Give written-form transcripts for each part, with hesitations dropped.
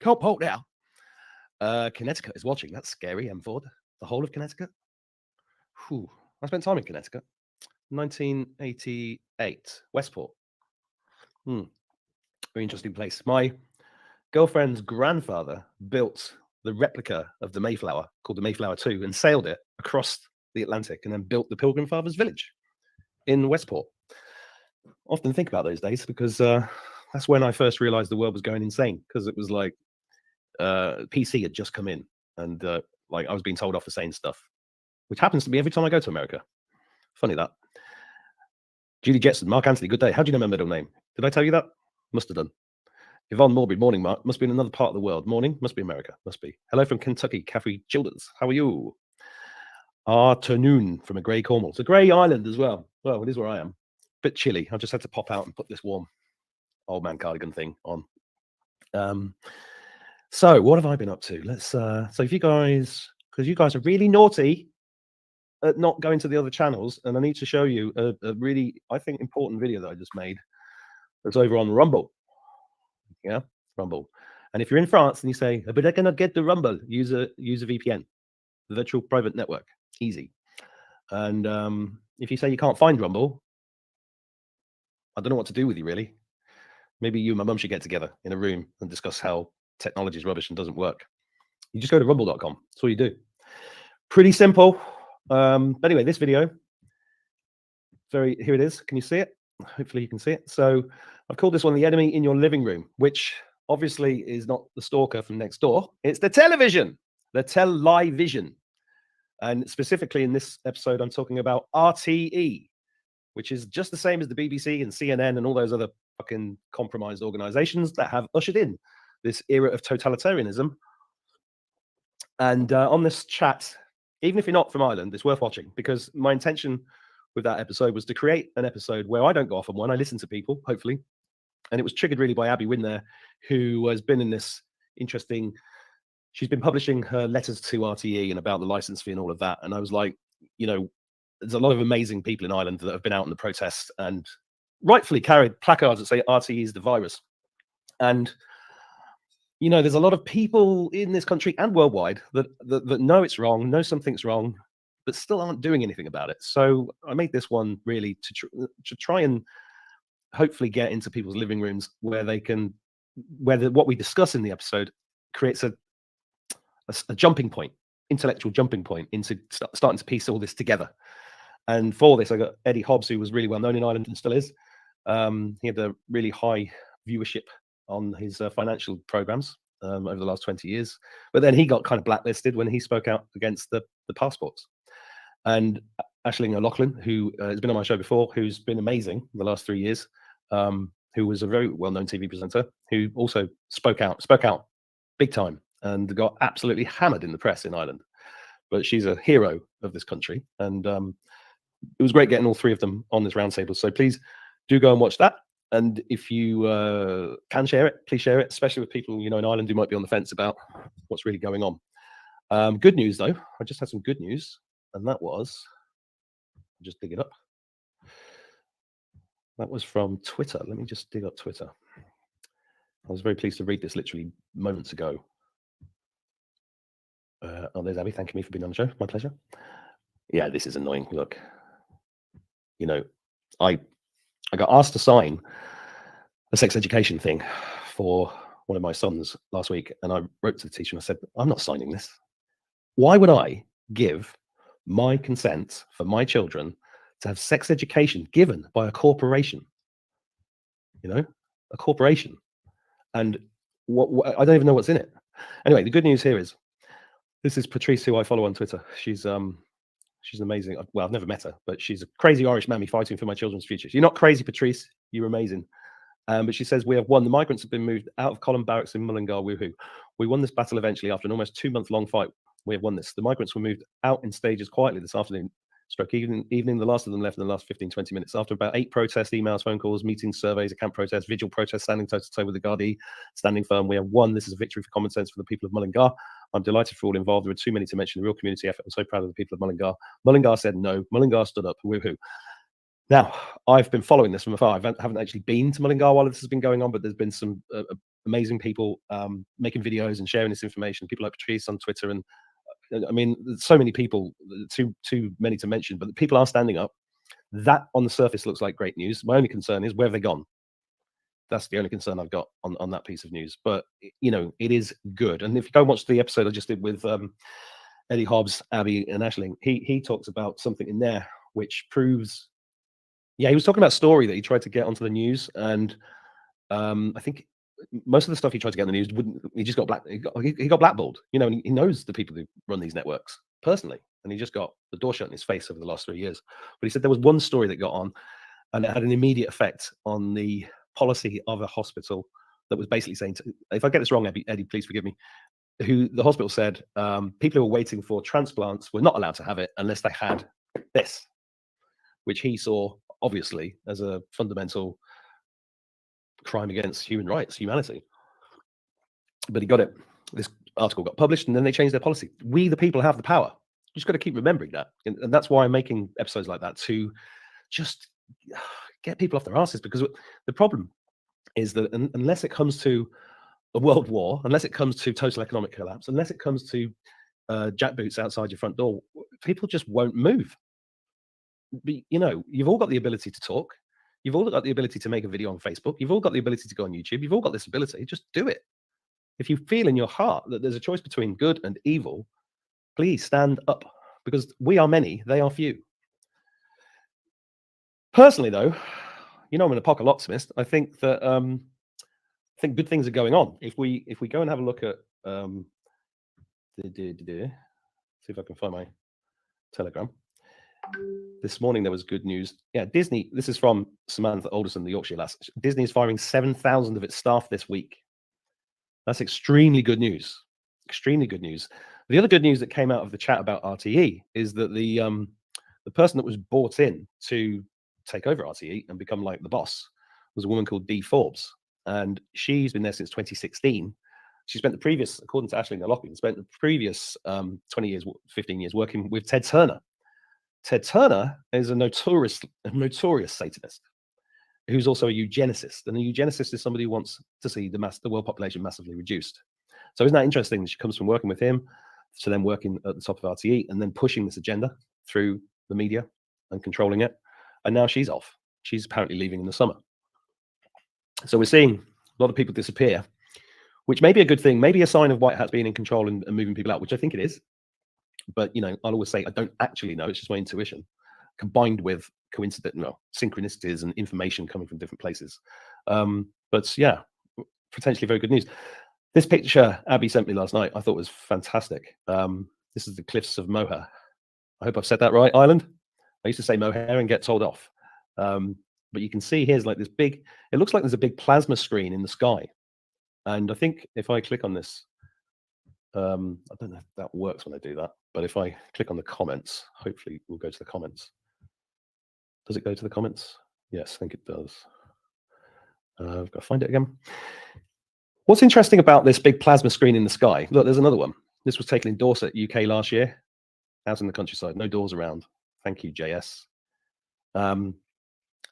Can't poke now. Connecticut is watching. That's scary, M. Ford. The whole of Connecticut? Whew. I spent time in Connecticut. 1988. Westport. Very interesting place. My girlfriend's grandfather built the replica of the Mayflower, called the Mayflower 2, and sailed it across the Atlantic and then built the Pilgrim Fathers Village in Westport. Often think about those days because that's when I first realized the world was going insane, because it was like PC had just come in and like I was being told off for saying stuff, which happens to me every time I go to America. Funny that. Judy Jetson, Mark Anthony, good day. How do you know my middle name? Did I tell you that? Must have done. Yvonne Morby, morning, Mark. Must be in another part of the world. Morning, must be America. Must be. Hello from Kentucky, Cathy Childers. How are you? Afternoon from a grey Cornwall. It's a grey island as well. Well, it is where I am. Bit chilly. I just had to pop out and put this warm old man cardigan thing on. So what have I been up to? Let's so if you guys, because you guys are really naughty at not going to the other channels, and I need to show you a really, I think, important video that I just made that's over on Rumble. Yeah, Rumble. And if you're in France and you say, but I cannot get the Rumble, use a VPN, the virtual private network. Easy. And if you say you can't find Rumble, I don't know what to do with you, really. Maybe you and my mum should get together in a room and discuss how technology is rubbish and doesn't work. You just go to rumble.com. That's all you do. Pretty simple. But anyway, this video, here it is. Can you see it? Hopefully you can see it. So I've called this one The Enemy in Your Living Room, which obviously is not the stalker from next door. It's the television, the television. And specifically in this episode, I'm talking about RTE, which is just the same as the BBC and CNN and all those other fucking compromised organizations that have ushered in this era of totalitarianism. And on this chat, even if you're not from Ireland, it's worth watching, because my intention with that episode was to create an episode where I don't go off on one. I listen to people, hopefully. And it was triggered really by Abby Wynn there, who has been in this interesting, she's been publishing her letters to RTE and about the license fee and all of that. And I was like, you know, there's a lot of amazing people in Ireland that have been out in the protests and rightfully carried placards that say RTE is the virus. And, you know, there's a lot of people in this country and worldwide that know it's wrong, know something's wrong, but still aren't doing anything about it. So I made this one really to try and hopefully get into people's living rooms where they can, what we discuss in the episode creates a jumping point, intellectual jumping point into starting to piece all this together. And for this, I got Eddie Hobbs, who was really well known in Ireland and still is. He had a really high viewership on his financial programs over the last 20 years. But then he got kind of blacklisted when he spoke out against the passports. And Aisling O'Loughlin, who has been on my show before, who's been amazing the last 3 years, who was a very well-known TV presenter, who also spoke out big time and got absolutely hammered in the press in Ireland. But she's a hero of this country. And it was great getting all three of them on this roundtable. So please do go and watch that. And if you can share it, please share it, especially with people, you know, in Ireland who might be on the fence about what's really going on. Good news, though. I just had some good news. And that was, I'll just dig it up. That was from Twitter. Let me just dig up Twitter. I was very pleased to read this literally moments ago. Oh, there's Abby thanking me for being on the show. My pleasure. Yeah, this is annoying. Look, you know, I got asked to sign a sex education thing for one of my sons last week. And I wrote to the teacher and I said, I'm not signing this. Why would I give my consent for my children to have sex education given by a corporation? You know, a corporation. And what I don't even know what's in it. Anyway, the good news here is, this is Patrice, who I follow on Twitter. She's amazing. Well, I've never met her, but she's a crazy Irish mammy fighting for my children's futures. You're not crazy, Patrice. You're amazing. But she says, we have won. The migrants have been moved out of Column Barracks in Mullingar. Woohoo. We won this battle eventually after an almost 2-month-long fight. We have won this. The migrants were moved out in stages quietly this afternoon. Evening, the last of them left in the last 15-20 minutes. After about 8 protests, emails, phone calls, meetings, surveys, a camp protest, vigil protest, standing toe-to-toe with the Gardaí, standing firm. We have won. This is a victory for common sense for the people of Mullingar. I'm delighted for all involved. There were too many to mention. The real community effort. I'm so proud of the people of Mullingar. Mullingar said no. Mullingar stood up. Woohoo. Now, I've been following this from afar. I haven't actually been to Mullingar while this has been going on, but there's been some amazing people making videos and sharing this information. People like Patrice on Twitter, and I mean, so many people, too many to mention, but people are standing up. That on the surface looks like great news. My only concern is, where have they gone? That's the only concern I've got on that piece of news. But you know, it is good. And if you go watch the episode I just did with Eddie Hobbs, Abby, and Aisling, he talks about something in there which proves. Yeah, he was talking about a story that he tried to get onto the news, and I think most of the stuff he tried to get on the news wouldn't. He just got he got blackballed. You know, and he knows the people who run these networks personally, and he just got the door shut in his face over the last 3 years. But he said there was one story that got on, and it had an immediate effect on the policy of a hospital that was basically saying, if I get this wrong, Eddie, please forgive me. Who the hospital said people who were waiting for transplants were not allowed to have it unless they had this, which he saw obviously as a fundamental crime against human rights, humanity. But he got it. This article got published, and then they changed their policy. We, the people, have the power. You just got to keep remembering that, and that's why I'm making episodes like that, to just get people off their asses. Because the problem is that unless it comes to a world war, unless it comes to total economic collapse, unless it comes to jackboots outside your front door, people just won't move. But, you know, you've all got the ability to talk. You've all got the ability to make a video on Facebook. You've all got the ability to go on YouTube. You've all got this ability. Just do it. If you feel in your heart that there's a choice between good and evil, please stand up, because we are many, they are few. Personally, though, you know, I'm an apocalyptimist. I think that good things are going on. If we go and have a look at see if I can find my Telegram. This morning there was good news. Yeah, Disney. This is from Samantha Alderson, the Yorkshire lass. Disney is firing 7,000 of its staff this week. That's extremely good news. Extremely good news. The other good news that came out of the chat about RTE is that the person that was brought in to take over RTE and become like the boss was a woman called Dee Forbes, and she's been there since 2016. She spent the previous, according to Aisling Loughlin, spent the previous 20 years, 15 years working with Ted Turner. Ted Turner is a notorious Satanist who's also a eugenicist, and a eugenicist is somebody who wants to see the world population massively reduced. So isn't that interesting that she comes from working with him to then working at the top of RTE and then pushing this agenda through the media and controlling it, and now she's off. She's apparently leaving in the summer. So we're seeing a lot of people disappear, which may be a good thing, maybe a sign of white hats being in control and moving people out, which I think it is. But, you know, I'll always say I don't actually know. It's just my intuition, combined with synchronicities and information coming from different places. But yeah, potentially very good news. This picture Abby sent me last night, I thought was fantastic. This is the cliffs of Moher. I hope I've said that right, Ireland. I used to say Moher and get told off. But you can see here's like this big, it looks like there's a big plasma screen in the sky. And I think if I click on this, I don't know if that works when I do that, but if I click on the comments, hopefully we'll go to the comments. Does it go to the comments? Yes, I think it does. I've got to find it again. What's interesting about this big plasma screen in the sky? Look, there's another one. This was taken in Dorset, UK last year, out in the countryside, no doors around. Thank you, JS.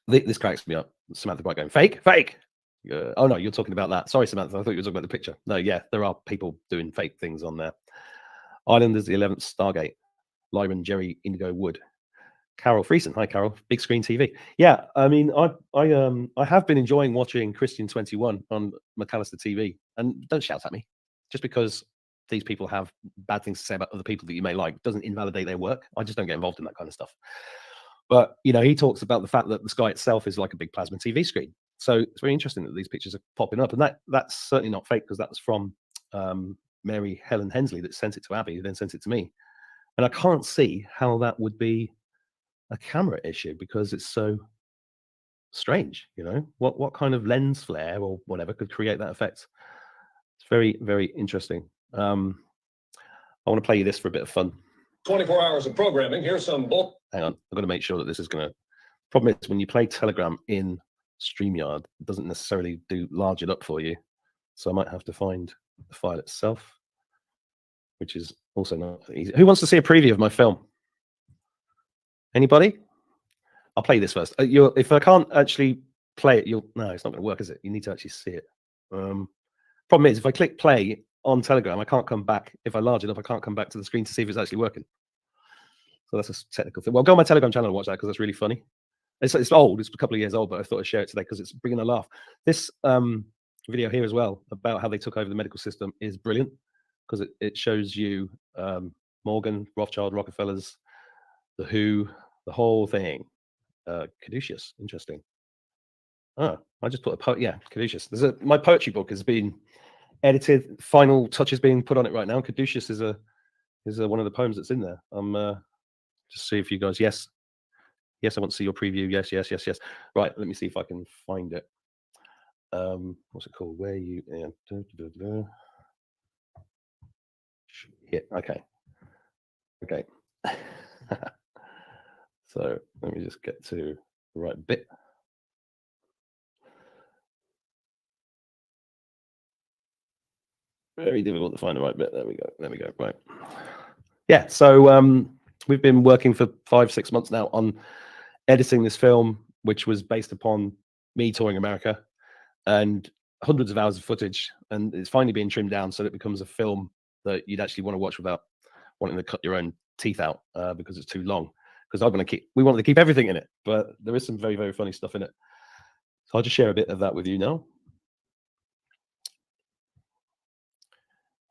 This cracks me up. Samantha Bright going, fake. Oh no, you're talking about that. Sorry, Samantha, I thought you were talking about the picture. No, yeah, there are people doing fake things on there. Ireland is the 11th Stargate. Lyron Jerry Indigo Wood. Carol Friesen. Hi, Carol. Big screen TV. Yeah, I mean, I have been enjoying watching Christian 21 on McAllister TV. And don't shout at me. Just because these people have bad things to say about other people that you may like doesn't invalidate their work. I just don't get involved in that kind of stuff. But, you know, he talks about the fact that the sky itself is like a big plasma TV screen. So it's very interesting that these pictures are popping up. And that's certainly not fake, because that was from Mary Helen Hensley that sent it to Abby, who then sent it to me. And I can't see how that would be a camera issue, because it's so strange. You know, what kind of lens flare or whatever could create that effect? It's very, very interesting. I want to play you this for a bit of fun. 24 hours of programming. Here's some bull. Hang on, I've got to make sure that this is going to. Problem is, when you play Telegram in StreamYard, it doesn't necessarily large it up for you. So I might have to find the file itself, which is also not easy. Who wants to see a preview of my film? Anybody? I'll play this first. If I can't actually play it, no, it's not going to work, is it? You need to actually see it. Problem is, if I click play on Telegram, I can't come back. If I large enough, I can't come back to the screen to see if it's actually working. So that's a technical thing. Well, go on my Telegram channel and watch that because that's really funny. It's old. It's a couple of years old, but I thought I'd share it today because it's bringing a laugh. This video here as well about how they took over the medical system is brilliant because it shows you Morgan, Rothschild, Rockefellers, the WHO, the whole thing. Caduceus, interesting. Oh, I just put Caduceus. My poetry book has been edited. Final touches being put on it right now. Caduceus is one of the poems that's in there. Just see if you guys. Yes, I want to see your preview. Yes. Right, let me see if I can find it. What's it called? Where you? Hit. Okay. So let me just get to the right bit. Very difficult to find the right bit. There we go. Right. Yeah. So we've been working for 5-6 months now on editing this film, which was based upon me touring America and hundreds of hours of footage, and it's finally being trimmed down so that it becomes a film that you'd actually want to watch without wanting to cut your own teeth out because it's too long. Because we wanted to keep everything in it, but there is some very, very funny stuff in it. So I'll just share a bit of that with you now.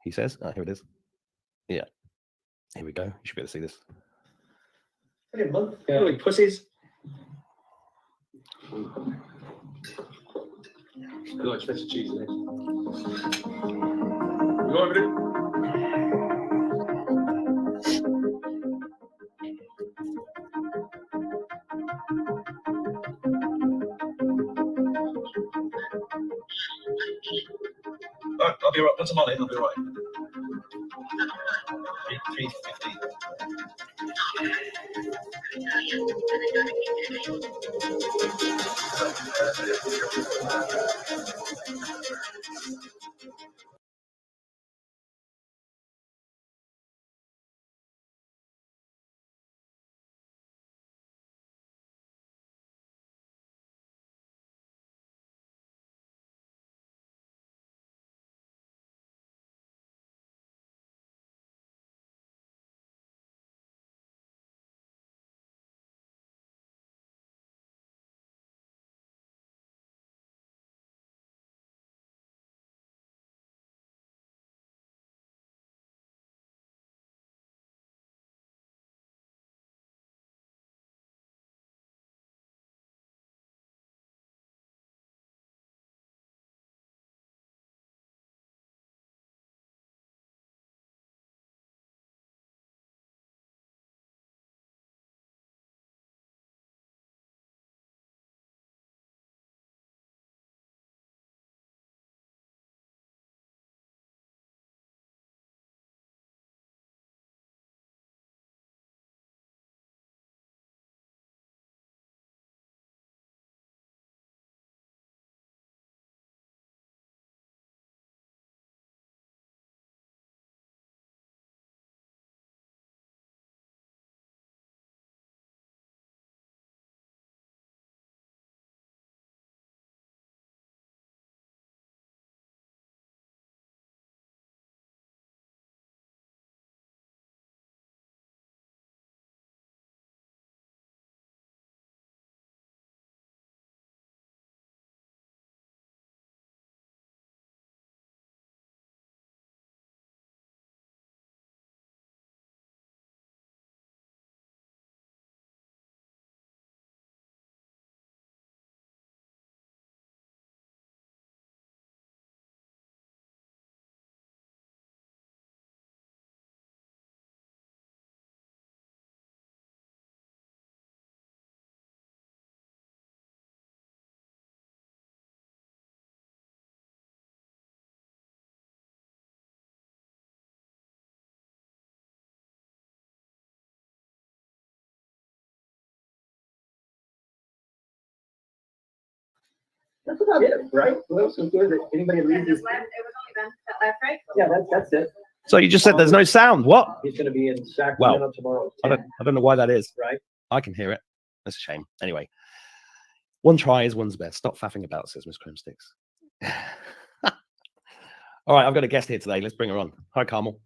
He says, here it is. Yeah, here we go. You should be able to see this. Like pussies. No, it's Mr. Cheese in it. You want me to? I'll be right. Put some on it. I'll be right. 350. That's about it, right? Who else was doing it? Anybody read this? It was only Ben that left, right? Yeah, that's it. So you just said there's no sound. What? He's going to be in Sacramento tomorrow. I don't know why that is. Right? I can hear it. That's a shame. Anyway, one try is one's best. Stop faffing about, says Miss Crimsticks. All right, I've got a guest here today. Let's bring her on. Hi, Carmel.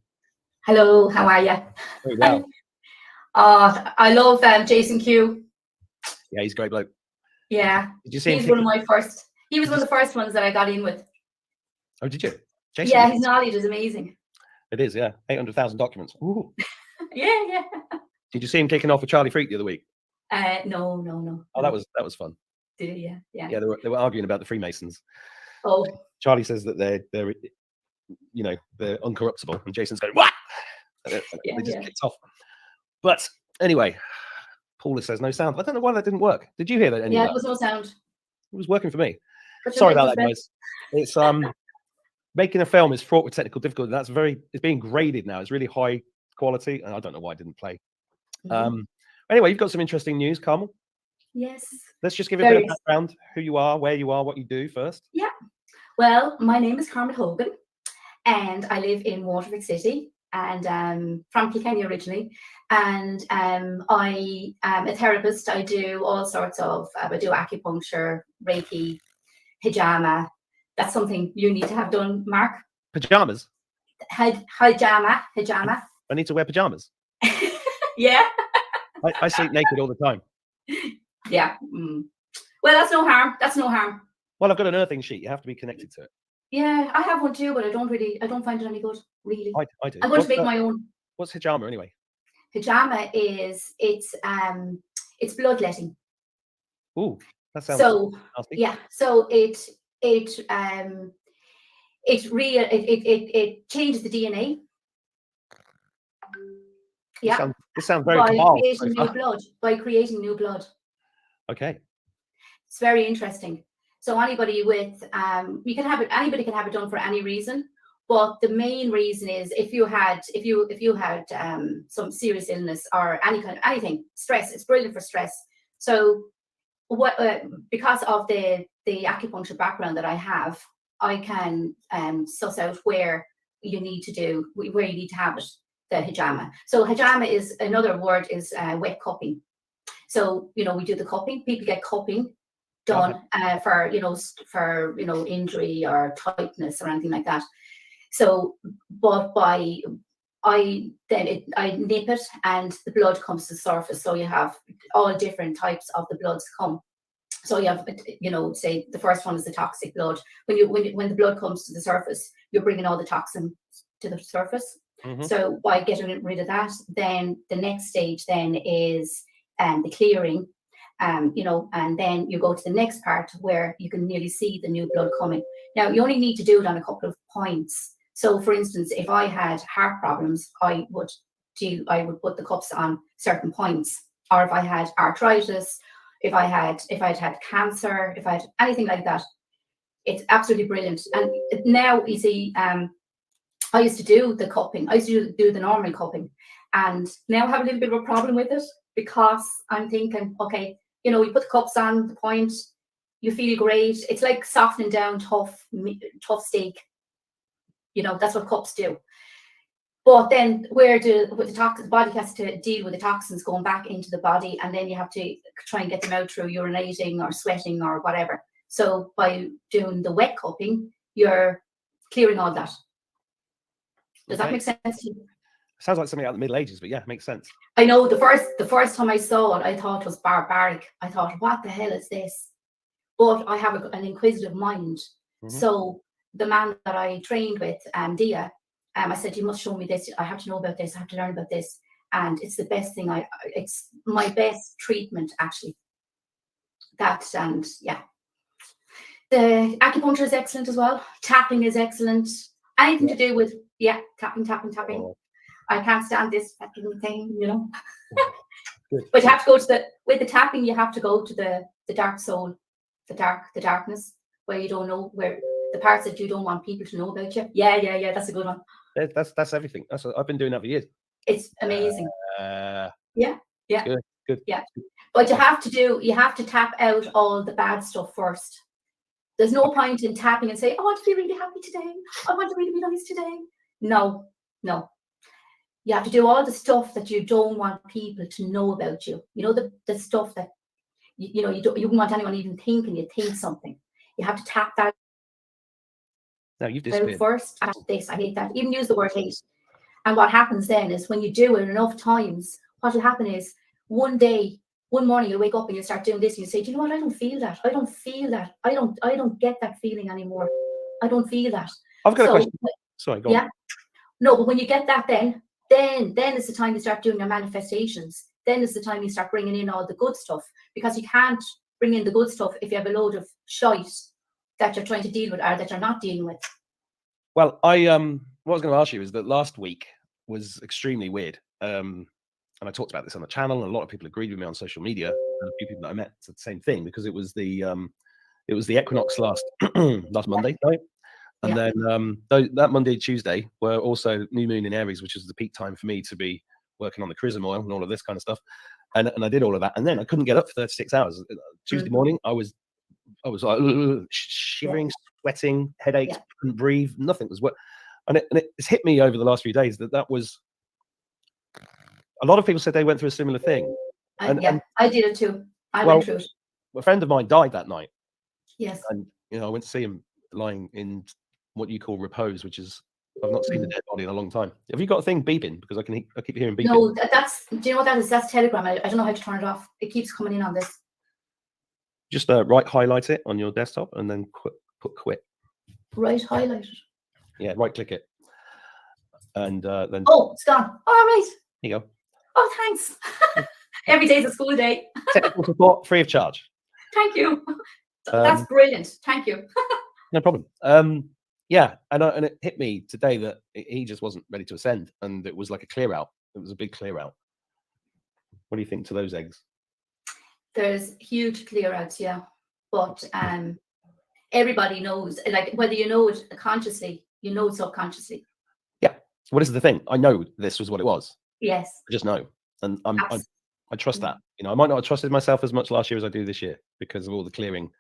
Hello, how are you? Very well. I love Jason Q. Yeah, he's a great bloke. Yeah, Did you see him? he's one of my first. He was one of the first ones that I got in with. Oh, did you? Jason? Yeah, his knowledge is amazing. It is, yeah. 800,000 documents. Ooh. Yeah. Did you see him kicking off with Charlie Freak the other week? No. Oh, that was fun. Did you? Yeah. Yeah, they were arguing about the Freemasons. Oh, Charlie says that they're uncorruptible, and Jason's going, what? They just kicked off. But anyway, Paula says no sound. I don't know why that didn't work. Did you hear that? yeah, there was no sound. It was working for me. But Sorry about that, guys. It's making a film is fraught with technical difficulty. It's being graded now. It's really high quality, and I don't know why it didn't play. Anyway, you've got some interesting news, Carmel. Yes. Let's just give a bit of background, who you are, where you are, what you do first. Yeah. Well, my name is Carmen Hogan, and I live in Waterford City, and from Kilkenny originally. And I am a therapist. I do all sorts of, I do acupuncture, Reiki, hijama. That's something you need to have done, Mark. Pajamas? Hijama. I need to wear pajamas. Yeah. I sleep naked all the time. Yeah. Well, that's no harm. Well, I've got an earthing sheet. You have to be connected to it. Yeah, I have one too, but I don't find it any good, really. I do. I'm going to make my own. What's hijama anyway? Hijama is it's bloodletting. Ooh, that sounds nasty. Yeah. So it changes the DNA. Yeah. This sounds very cabal. By creating new blood. Okay. It's very interesting. So anybody with anybody can have it done for any reason, but the main reason is if you had some serious illness or anything, stress. It's brilliant for stress. So what because of the acupuncture background that I have, I can suss out where you need to have it, the hijama. So hijama is another word is wet cupping. So we do the cupping. People get cupping done for injury or tightness or anything like that. So, but I nip it and the blood comes to the surface. So you have all different types of the bloods come. So you have, say the first one is the toxic blood. When the blood comes to the surface, you're bringing all the toxin to the surface. Mm-hmm. So by getting rid of that, then the next stage then is the clearing. And then you go to the next part where you can nearly see the new blood coming. Now, you only need to do it on a couple of points. So, for instance, if I had heart problems, I would put the cups on certain points. Or if I had arthritis, if I'd had cancer, if I had anything like that, it's absolutely brilliant. And now you see, I used to do the cupping. I used to do the normal cupping, and now I have a little bit of a problem with it because I'm thinking, okay. You put the cups on the point, you feel great. It's like softening down tough steak. That's what cups do. But then the body has to deal with the toxins going back into the body, and then you have to try and get them out through urinating or sweating or whatever. So by doing the wet cupping, you're clearing all that. Does that make sense to you? Sounds like something out of the Middle Ages, but yeah, makes sense. I know the first time I saw it, I thought it was barbaric. I thought, what the hell is this? But I have an inquisitive mind. Mm-hmm. So the man that I trained with, Dia, I said, you must show me this. I have to know about this. I have to learn about this. And it's the best thing. It's my best treatment, actually. And yeah. The acupuncture is excellent as well. Tapping is excellent. Anything to do with, tapping. Oh. I can't stand this fucking thing, But you have to go with the tapping, you have to go to the dark soul, the darkness, where you don't know, where the parts that you don't want people to know about you. Yeah, that's a good one. That's everything. I've been doing that for years. It's amazing. Yeah. Good. Yeah. But you have to tap out all the bad stuff first. There's no point in tapping and say, I want to be really happy today. I want to really be nice today. No. You have to do all the stuff that you don't want people to know about you. The stuff that you wouldn't want anyone even thinking you think something. You have to tap that No, you've Out disappeared. first at this. I hate that. Even use the word hate. And what happens then is when you do it enough times, what will happen is one day, one morning you wake up and you start doing this and you say, do you know what? I don't feel that. I don't feel that. I don't get that feeling anymore. I don't feel that. I've got a So, question. Sorry, go on. yeah. No, but when you get that then is the time you start doing your manifestations. Then is the time you start bringing in all the good stuff, because you can't bring in the good stuff if you have a load of shite that you're trying to deal with or that you're not dealing with. Well, what I was going to ask you is that last week was extremely weird. And I talked about this on the channel, and a lot of people agreed with me on social media, and a few people that I met said the same thing, because it was the equinox last Monday night. And Yeah. then that Monday, Tuesday were also new moon in Aries, which is the peak time for me to be working on the chrism oil and all of this kind of stuff. And I did all of that, and then I couldn't get up for 36 hours. Tuesday morning, I was like shivering, sweating, headaches, couldn't breathe, nothing was and it's hit me over the last few days that was. A lot of people said they went through a similar thing. And I did it too. I went through it. A friend of mine died that night. Yes. And I went to see him lying in what you call repose, which is, I've not seen a dead body in a long time. Have you got a thing beeping? Because I keep hearing beeping. No, that's, do you know what that is? That's Telegram. I don't know how to turn it off. It keeps coming in on this. Just highlight it on your desktop and then put quit. Right, highlight it. Yeah, right click it. And then. Oh, it's gone. All right. Here you go. Oh, thanks. Every day's a school day. Technical support, free of charge. Thank you. That's brilliant. Thank you. No problem. Yeah, and it hit me today that he just wasn't ready to ascend, and it was like a clear out. It was a big clear out. What do you think to those eggs? There's huge clear outs, yeah. But everybody knows, like whether you know it consciously, you know it subconsciously. Yeah. Well, this is the thing. I know this was what it was. Yes. I just know, and I trust that. I might not have trusted myself as much last year as I do this year because of all the clearing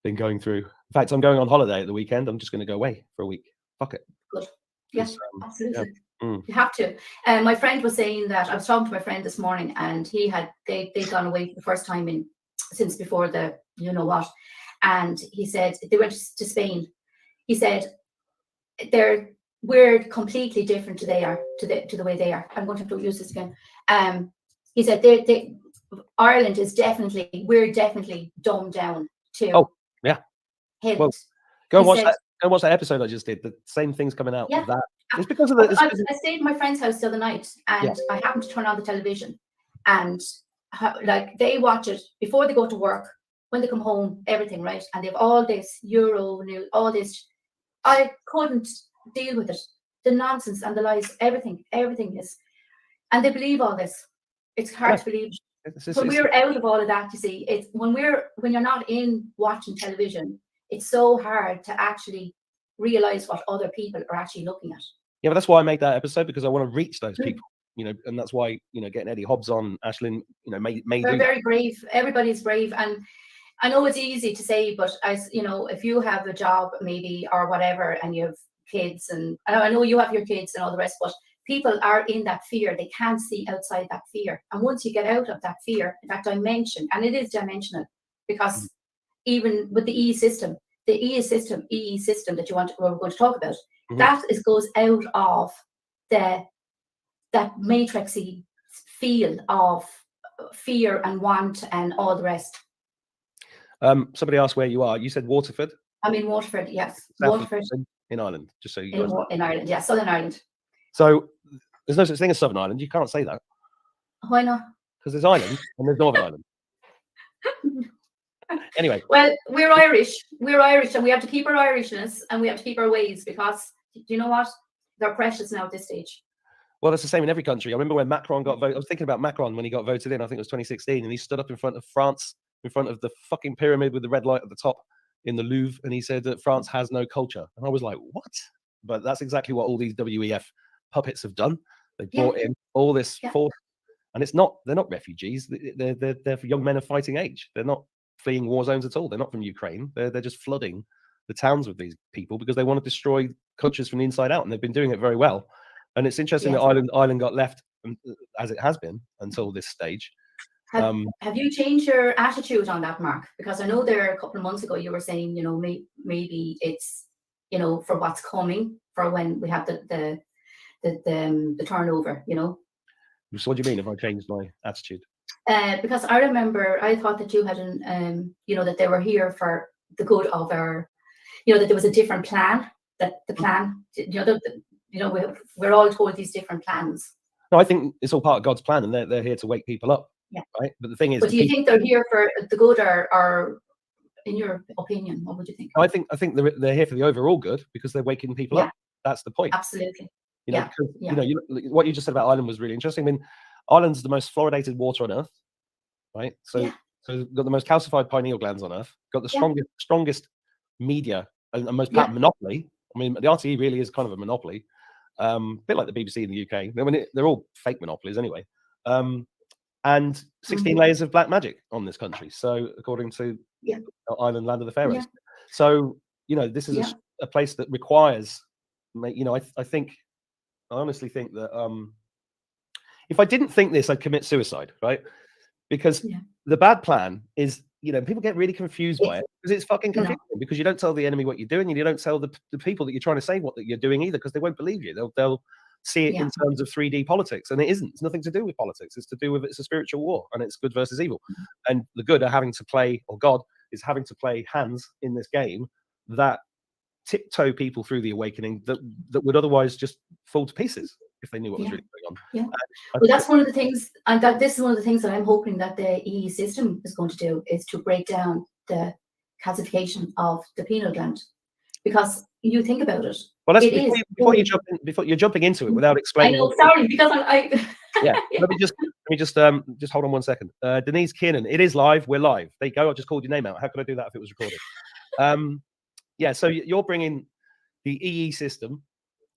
been going through. In fact, I'm going on holiday at the weekend. I'm just going to go away for a week. Fuck it. Good. Yes, absolutely. Yeah. You have to. My friend was saying that, I was talking to my friend this morning, and they'd gone away for the first time since before the you know what, and he said they went to Spain. He said we're completely different to the way they are. I'm going to have to use this again. He said Ireland is we're definitely dumbed down to. Oh yeah. Hint. Well, go and watch that episode I just did. The same thing's coming out of that. It's because of the. I stayed at my friend's house the other night, and I happened to turn on the television, and like they watch it before they go to work, when they come home, everything, right? And they have all this Euro news, all this. I couldn't deal with it. The nonsense and the lies, everything is, and they believe all this. It's hard to believe. When we're out of all of that, you see, it's when you're not in watching television, it's so hard to actually realize what other people are actually looking at. Yeah, but that's why I made that episode, because I want to reach those people, and that's why, getting Eddie Hobbs on, Ashlyn, They're very brave. Everybody's brave. And I know it's easy to say, but if you have a job maybe or whatever, and you have kids, and I know you have your kids and all the rest, but people are in that fear. They can't see outside that fear. And once you get out of that fear, that dimension, and it is dimensional, because even with the EE system that we're going to talk about, that goes out of that matrixy feel of fear and want and all the rest. Somebody asked where you are. You said Waterford. I'm in Waterford, yes. Waterford in Ireland, just so you guys know. In Ireland, yeah, Southern Ireland. So there's no such thing as Southern Ireland. You can't say that. Why not? Because there's Ireland and there's Northern Ireland. Anyway. Well, we're Irish, and we have to keep our Irishness, and we have to keep our ways, because do you know what? They're precious now at this stage. Well, that's the same in every country. I remember when Macron got voted. I was thinking about Macron when he got voted in. I think it was 2016, and he stood up in front of France, in front of the fucking pyramid with the red light at the top in the Louvre, and he said that France has no culture. And I was like, what? But that's exactly what all these WEF puppets have done. They brought in all this force, and they're not refugees. They're young men of fighting age. They're not fleeing war zones at all. They're not from Ukraine. They're just flooding the towns with these people because they want to destroy countries from the inside out, and they've been doing it very well. And it's interesting that Ireland got left as it has been until this stage. Have you changed your attitude on that, Mark? Because I know there a couple of months ago you were saying, maybe it's, you know, for what's coming, for when we have the turnover, you know. So what do you mean if I changed my attitude? Because I remember I thought that you had you know, that they were here for the good of our, you know, that there was a different plan, that the plan, you know, we're all told these different plans. No, I think it's all part of God's plan, and they're here to wake people up. Yeah. Right. But the thing is, But do you think they're here for the good, or in your opinion, what would you think? I think they're here for the overall good because they're waking people Yeah. up. That's the point. Absolutely. You know, Yeah, because, yeah. you know, what you just said about Ireland was really interesting. I mean, Ireland's the most fluoridated water on earth, right? So, Yeah. so it's got the most calcified pineal glands on earth, got the Yeah. strongest media and most Yeah. patent monopoly. I mean, the RTE really is kind of a monopoly, a bit like the BBC in the UK. I mean, they're all fake monopolies anyway. And 16 layers of black magic on this country. So, according to Yeah. Ireland, land of the Pharaohs. Yeah. So, you know, this is Yeah. a place that requires, you know, I honestly think that if I didn't think this, I'd commit suicide, right? Because Yeah. the bad plan is, you know, people get really confused by It's- it because it's fucking No. confusing because you don't tell the enemy what you're doing and you don't tell the people that you're trying to say what that you're doing either because they won't believe you. They'll see it Yeah. in terms of 3D politics, and it isn't. It's nothing to do with politics. It's to do with it's a spiritual war, and it's good versus evil. And the good are having to play, or God is having to play hands in this game that tiptoe people through the awakening that would otherwise just fall to pieces if they knew what was Yeah. really going on. Yeah. I Well, that's one of the things, and that this is one of the things that I'm hoping that the EE system is going to do, is to break down the calcification of the pineal gland. Because you think about it. Well, that's It is before you good. jump in, before you're jumping into it without I explaining. know, sorry, because Yeah, let me just hold on 1 second. Denise Kiernan, it is live. We're live. There you go. I just called your name out. How could I do that if it was recorded? Yeah. So you're bringing the EE system,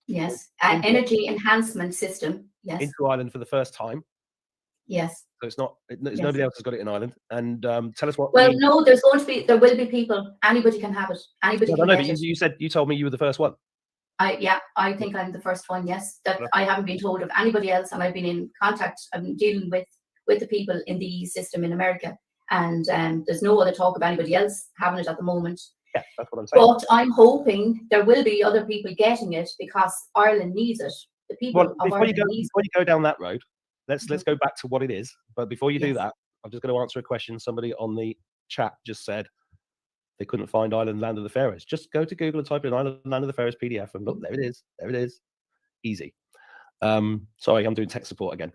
Yes, energy enhancement system. Yes, into Ireland for the first time. yes. So it's not. Yes. Nobody else has got it in Ireland. And tell us what. Well, no, there will be people. Anybody can have it. Anybody No, can no, get but it. you told me you were the first one. I think I'm the first one. Yes, that I haven't been told of anybody else, and I've been in contact. I'm dealing with the people in the EE system in America, and there's no other talk of anybody else having it at the moment. Yeah, that's what I'm saying. But I'm hoping there will be other people getting it because Ireland needs it. The people Well, of before Ireland you needs go down that road, let's go back to what it is. But before you do Yes. that, I'm just going to answer a question somebody on the chat just said. They couldn't find Ireland, Land of the Pharaohs. Just go to Google and type in Ireland, Land of the Pharaohs PDF, and look, there it is. There it is. Easy. Sorry, I'm doing tech support again.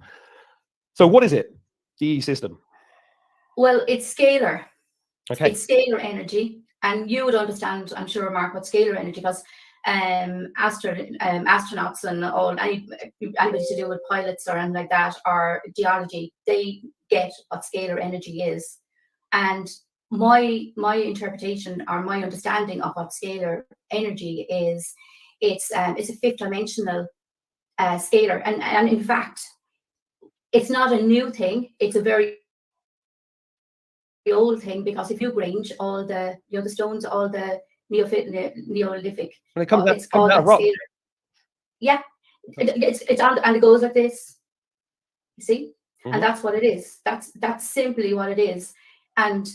So, what is it? The EE system. Well, it's scalar. Okay. It's scalar energy, and you would understand, I'm sure, Mark, what scalar energy, because astronauts and anybody to do with pilots or anything like that, or geology, they get what scalar energy is. And my interpretation or my understanding of what scalar energy is, it's a fifth dimensional scalar, and in fact, it's not a new thing. It's a very old thing, because if you range all the the stones, all the Neolithic, When it comes it's all out that of rock. scalar. Yeah, it's on, and it goes like this. You see, and that's what it is. That's simply what it is. And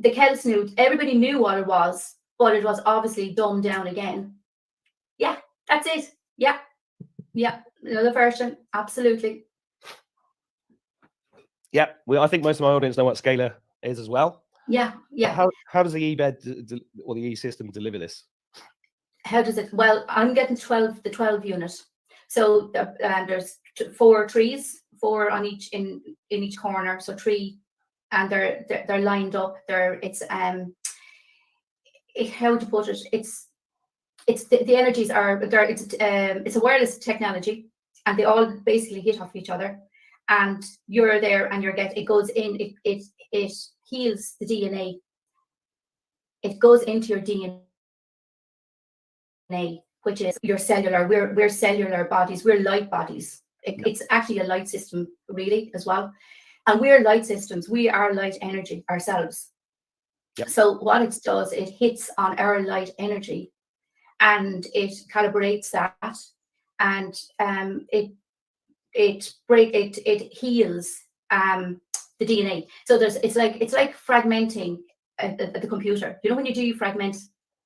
the Celts knew, everybody knew what it was, but it was obviously dumbed down again. Yeah, that's it. Yeah, another version, absolutely. Yeah, well, I think most of my audience know what scalar is as well. Yeah. How does the E-bed or the E system deliver this? How does it? Well, I'm getting the 12 unit. So there's 4 trees, 4 on each in each corner. So 3, and they're lined up. It's how to put it? It's the energies are there. It's a wireless technology, and they all basically hit off each other. And you're there, and it goes in. It heals the DNA. It goes into your DNA, which is your cellular. We're cellular bodies. We're light bodies. It's actually a light system, really, as well. And we're light systems. We are light energy ourselves. Yep. So what it does, it hits on our light energy, and it calibrates that, and it heals the DNA. So it's like fragmenting the computer. You know when you fragment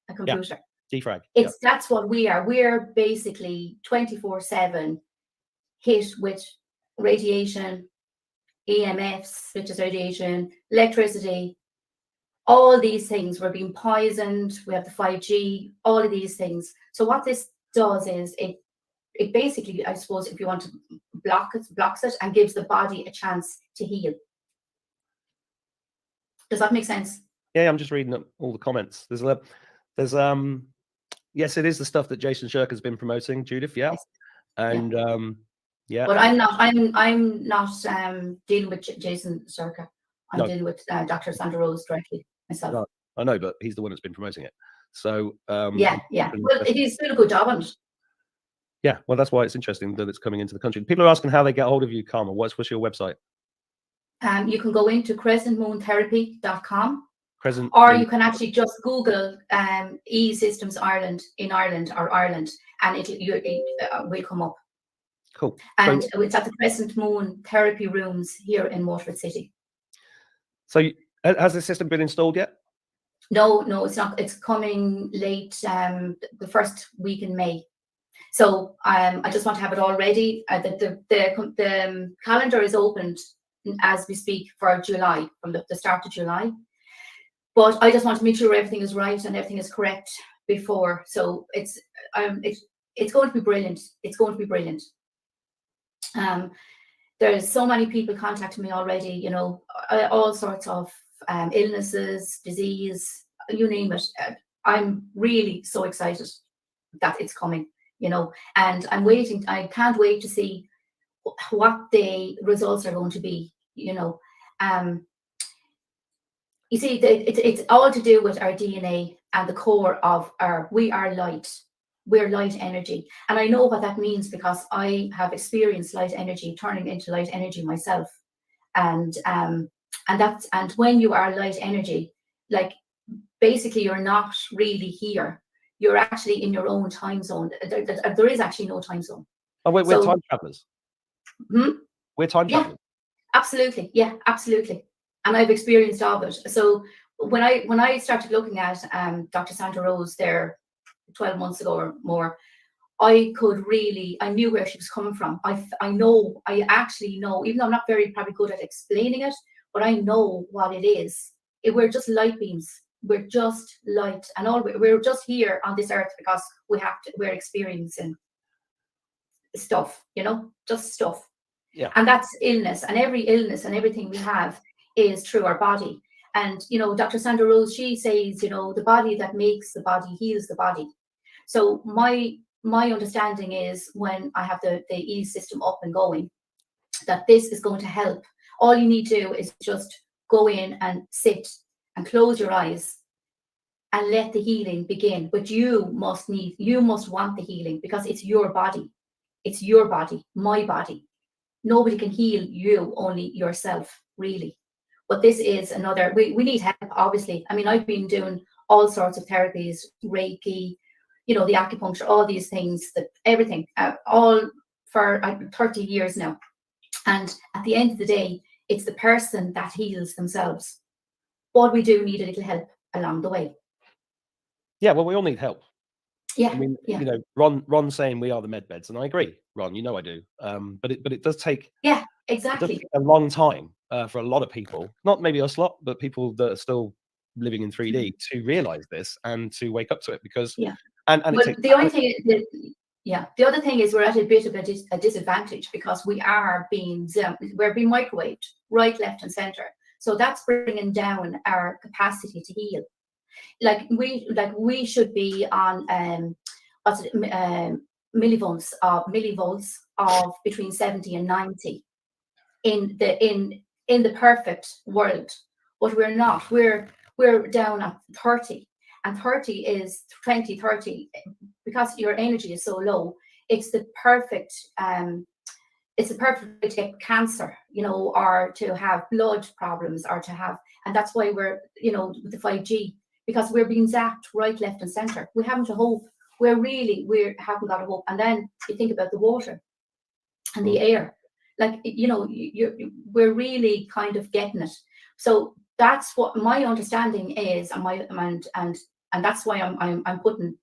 a computer, Defrag. It's that's what we are. We're basically 24/7 hit with radiation, EMFs, which is radiation, electricity, all these things. We're being poisoned. We have the 5G, all of these things. So what this does is it basically, I suppose, if you want to blocks it and gives the body a chance to heal. Does that make sense? Yeah, I'm just reading up all the comments. There's yes, it is the stuff that Jason Shirk has been promoting, Judith. Yeah, Yes. and yeah. But I'm not dealing with Jason Circa. I'm No. dealing with Dr. Sandra Rose directly myself. No. I know, but he's the one that's been promoting it. So Yeah. Well, he's doing a good job on it. yeah, well, that's why it's interesting that it's coming into the country. People are asking how they get hold of you, Karma. What's your website? You can go into crescentmoontherapy.com, Crescent. or you can actually just Google E-Systems Ireland in Ireland or Ireland, and it will come up. Cool. And it's at the Crescent Moon Therapy Rooms here in Waterford City. So has the system been installed yet? No, it's not. It's coming late, the first week in May. So I just want to have it all ready. The calendar is opened as we speak for July, from the start of July. But I just want to make sure everything is right and everything is correct before. So it's going to be brilliant. It's going to be brilliant. There's so many people contacting me already, you know, all sorts of illnesses, disease, you name it. I'm really so excited that it's coming, you know, and I'm waiting. I can't wait to see what the results are going to be, you know. You see, it's all to do with our DNA and the core of we are light. We're light energy. And I know what that means because I have experienced light energy turning into light energy myself. And when you are light energy, like basically you're not really here. You're actually in your own time zone. There is actually no time zone. Oh, we're time travelers. We're time travelers. Absolutely. Yeah, absolutely. And I've experienced all of it. So when I started looking at Dr. Sandra Rose there 12 months ago or more, I knew where she was coming from. I actually know, even though I'm not probably good at explaining it, but I know what it is. We're just light beams. We're just light, and we're just here on this earth because we're experiencing stuff, you know, just stuff. Yeah. And that's illness, and every illness and everything we have is through our body. And, you know, Dr. Sandra Rose, she says, you know, the body that makes the body heals the body. So my understanding is when I have the E system up and going, that this is going to help. All you need to do is just go in and sit and close your eyes and let the healing begin. But you must want the healing because it's your body. It's your body, my body. Nobody can heal you, only yourself, really. But this is another, we need help, obviously. I mean, I've been doing all sorts of therapies, Reiki, you know, the acupuncture, all these things, everything, all for 30 years now. And at the end of the day, it's the person that heals themselves. But we do need a little help along the way. Yeah, well, we all need help. Yeah. I mean, yeah. you know, Ron saying we are the med beds, and I agree, Ron. You know I do. But it does take Exactly. a long time for a lot of people, not maybe us lot, but people that are still living in 3D to realize this and to wake up to it because and but the only thing the other thing is we're at a bit of a disadvantage because we're being microwaved right, left, and center. So that's bringing down our capacity to heal. Like we should be on millivolts of between 70 and 90 in the perfect world, but we're not. We're down at 30, and 30 is 2030 because your energy is so low. It's the perfect way to get cancer, you know, or to have blood problems, or to have, and that's why we're, you know, with the 5G, because we're being zapped right, left, and center. We haven't a hope. We haven't got a hope. And then you think about the water and the air, like, you know, we're really kind of getting it. So that's what my understanding is, and that's why I'm putting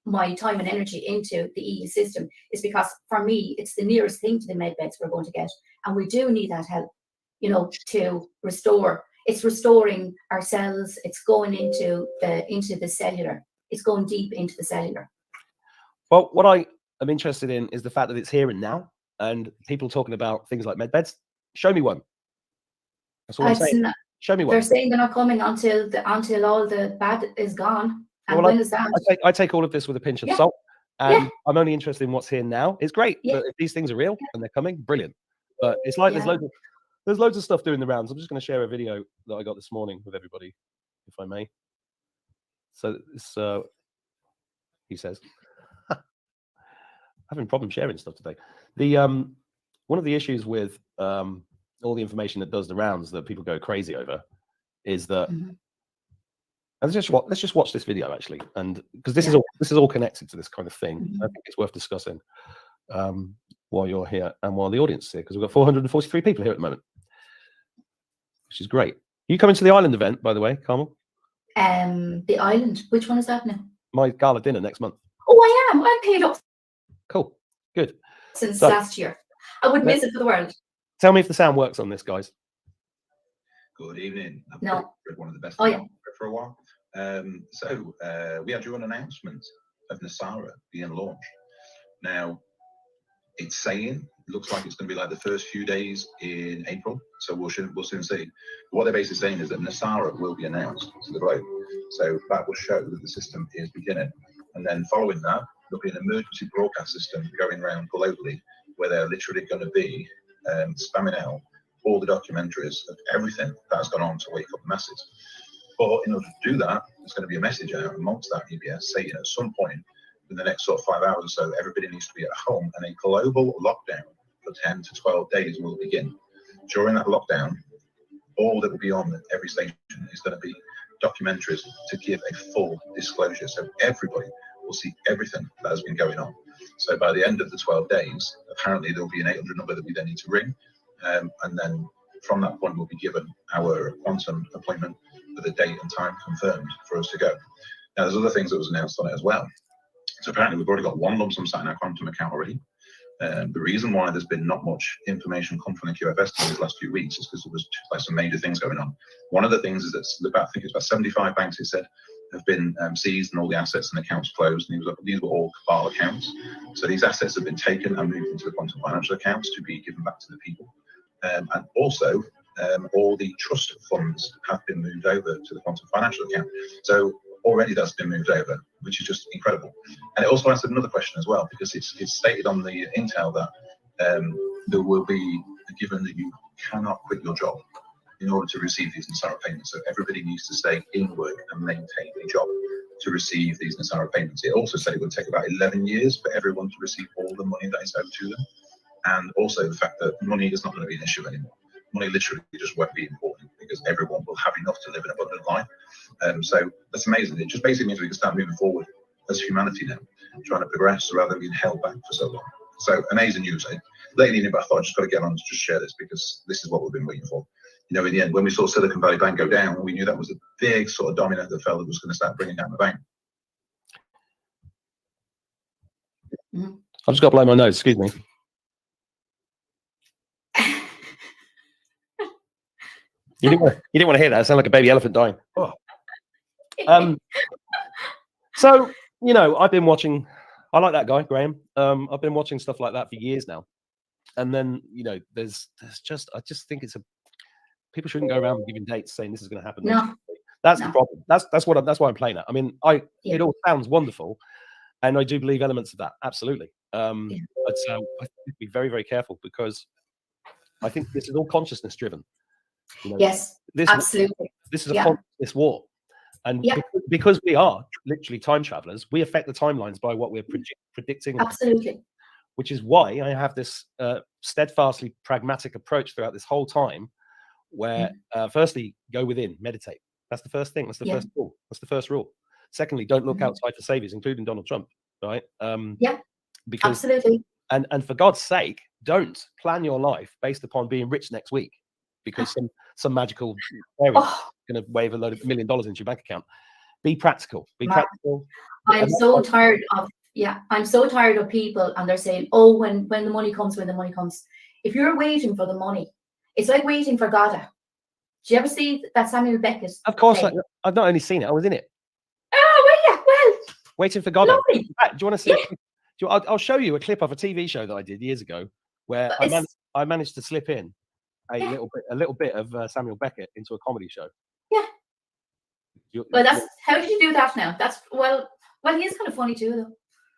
my time and energy into the EU system is because for me, it's the nearest thing to the med beds we're going to get. And we do need that help, you know, to restore. It's restoring our cells. It's going into the cellular. It's going deep into the cellular. Well, what I am interested in is the fact that it's here and now, and people talking about things like med beds. Show me one. That's all I'm saying. Show me one. They're saying they're not coming until all the bad is gone. And well, when is that? I take all of this with a pinch of Yeah. salt, and Yeah. I'm only interested in what's here now. It's great, Yeah. but if these things are real and they're coming, brilliant. But it's like Yeah. there's loads of stuff doing the rounds. I'm just going to share a video that I got this morning with everybody, if I may. So this, he says, having problem sharing stuff today. The one of the issues with all the information that does the rounds that people go crazy over is that. Mhm. And let's just watch this video actually, and because this Yeah. is all connected to this kind of thing. Mhm. I think it's worth discussing while you're here and while the audience is here, because we've got 443 people here at the moment, which is great. You coming to the island event, by the way, Carmel? The island. Which one is that now? My gala dinner next month. Oh, I am. I'm paid up Cool, good. since So- last year. I wouldn't miss it for the world. Tell me if the sound works on this, guys. Good evening. I've No. read one of the best Oh, yeah. for a while. We had your announcement of Nasara being launched. Now, it's saying, looks like it's going to be like the first few days in April, so we'll soon see. What they're basically saying is that Nasara will be announced to the globe. So that will show that the system is beginning. And then following that, there'll be an emergency broadcast system going around globally where they're literally going to be spamming out all the documentaries of everything that has gone on to wake up the masses. But in order to do that, there's going to be a message out amongst that EBS saying at some point in the next sort of 5 hours or so, everybody needs to be at home, and a global lockdown for 10 to 12 days will begin. During that lockdown, all that will be on every station is going to be documentaries to give a full disclosure. So everybody will see everything that has been going on. So by the end of the 12 days, apparently there'll be an 800 number that we then need to ring. And then from that point, we'll be given our quantum appointment with a date and time confirmed for us to go. Now, there's other things that was announced on it as well. So apparently we've already got one lump sum sat in our quantum account already. The reason why there's been not much information come from the QFS team these last few weeks is because there was like some major things going on. One of the things is that I think it's about 75 banks, it said, have been seized and all the assets and accounts closed. And these were all cabal accounts. So these assets have been taken and moved into the quantum financial accounts to be given back to the people. And also, all the trust funds have been moved over to the quantum financial account. So already that's been moved over, which is just incredible. And it also answered another question as well, because it's stated on the intel that there will be given that you cannot quit your job in order to receive these Nasara payments. So everybody needs to stay in work and maintain a job to receive these Nasara payments. It also said it would take about 11 years for everyone to receive all the money that is owed to them. And also the fact that money is not going to be an issue anymore. Money literally just won't be important because everyone will have enough to live an abundant life. So that's amazing. It just basically means we can start moving forward as humanity now, trying to progress rather than being held back for so long. So amazing news. Late in the evening, but I thought I just got to get on to just share this because this is what we've been waiting for. You know, in the end, when we saw Silicon Valley Bank go down, we knew that was a big sort of domino that fell that was going to start bringing down the bank. I've just got to blow my nose. Excuse me. You didn't want to hear that. It sounded like a baby elephant dying. Oh. So, you know, I've been watching, I like that guy, Graham. I've been watching stuff like that for years now. And then, you know, there's just, I just think people shouldn't go around giving dates saying this is going to happen. No. That's No. the problem. That's why I'm playing that. I mean, it all sounds wonderful. And I do believe elements of that. Absolutely. But I think be very, very careful because I think this is all consciousness driven. You know, Yes, absolutely. This is a consciousness war. And because we are literally time travelers, we affect the timelines by what we're predicting. Absolutely. Which is why I have this steadfastly pragmatic approach throughout this whole time where firstly, go within, meditate. That's the first thing. That's the first rule. That's the first rule. Secondly, don't look outside for saviors, including Donald Trump, right? Because, absolutely. And for God's sake, don't plan your life based upon being rich next week because some magical fairy is going to wave $1 million into your bank account. Be practical. Be Mark, practical. I'm so tired of I'm so tired of people and they're saying, oh, when the money comes, when the money comes. If you're waiting for the money, it's like waiting for Godot. Did you ever see that Samuel Beckett? Of course, play? I've not only seen it, I was in it. Oh, well, yeah, well, Waiting for Godot. lovely. In fact, do you want to see? Yeah. I'll show you a clip of a TV show that I did years ago where I managed to slip in a little bit of Samuel Beckett into a comedy show. Yeah. Well, how did you do that now? That's well, he is kind of funny too, though.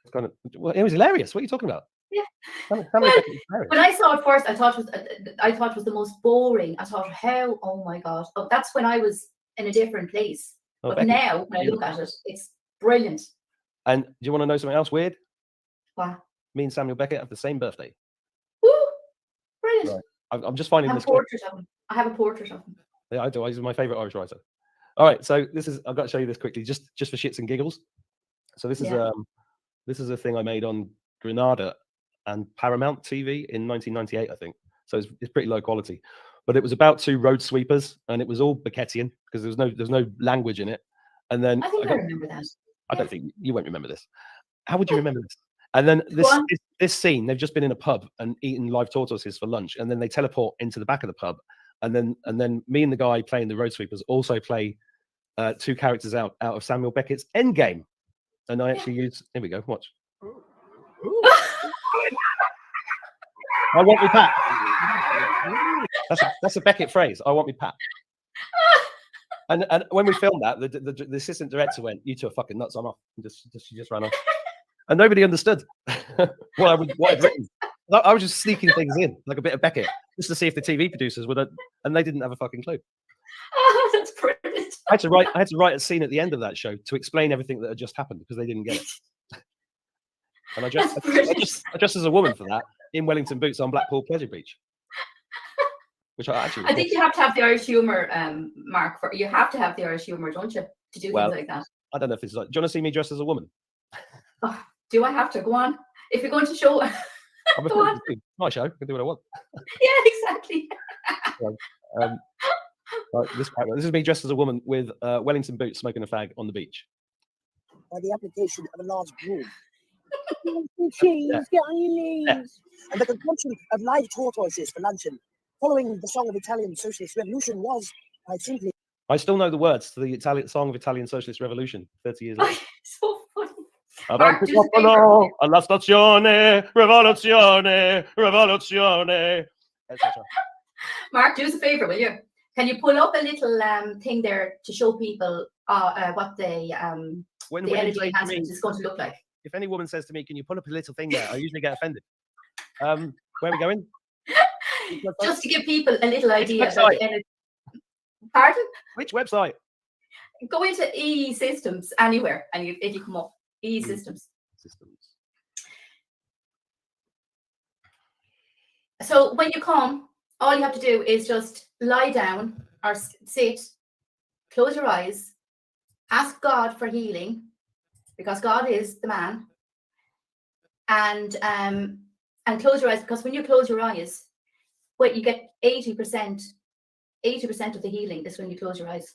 It's kind of it was hilarious. What are you talking about? Yeah. Samuel Well, Beckett is hilarious. when I saw it first, I thought it was the most boring. I thought, how? Oh my god! Oh, that's when I was in a different place. Oh, But Beckett. now, when I look at it, it's brilliant. And do you want to know something else weird? Wow! Me and Samuel Beckett have the same birthday. Woo! Brilliant. Right. I'm just finding I have this. a portrait of him. I have a portrait of him. Yeah, I do. He's my favorite Irish writer. All right, so I've got to show you this quickly, just for shits and giggles. So this is a thing I made on Granada and Paramount TV in 1998, I think. So it's pretty low quality, but it was about two road sweepers, and it was all Beckettian because there's no language in it. And then I think I remember that. I don't think you won't remember this. How would you remember this? And then this scene, they've just been in a pub and eaten live tortoises for lunch, and then they teleport into the back of the pub, and then me and the guy playing the road sweepers also play two characters out of Samuel Beckett's Endgame, and I actually use. Here we go. Watch. I want me pat. That's a Beckett phrase. I want me pat. And when we filmed that, the assistant director went, "You two are fucking nuts. I'm off." And she just ran off, and nobody understood what I'd written. I was just sneaking things in, like a bit of Beckett, just to see if the TV producers would, and they didn't have a fucking clue. Oh, that's brilliant. I had to write a scene at the end of that show to explain everything that had just happened because they didn't get it. And I dressed as a woman for that in Wellington boots on Blackpool Pleasure Beach. Which I think you have to have the Irish humour, Mark. You have to have the Irish humour, don't you, to do things like that? I don't know if it's like. Do you want to see me dressed as a woman? Oh, do I have to go on? If you're going to show, go on. My show. I can do what I want. Yeah, exactly. This is me dressed as a woman with Wellington boots, smoking a fag on the beach. By the application of a large broom. Cheese, get on your knees. And the consumption of live tortoises for luncheon, following the song of Italian Socialist Revolution, was quite simply. I still know the words to the Italian song of Italian Socialist Revolution 30 years later. So funny. Avanti popolo, alla stazione, rivoluzione, rivoluzione, etc. Mark, do us a favour, will you? Can you pull up a little thing there to show people what the energy enhancement is going to look like? If any woman says to me, "Can you pull up a little thing there?" I usually get offended. Where are we going? Just to give people a little idea about the energy. Pardon? Which website? Go into EE Systems anywhere, and it'll come up. EE Systems. So when you come, all you have to do is just lie down or sit, close your eyes, ask God for healing, because God is the man, and close your eyes, because when you close your eyes, you get 80% of the healing is when you close your eyes.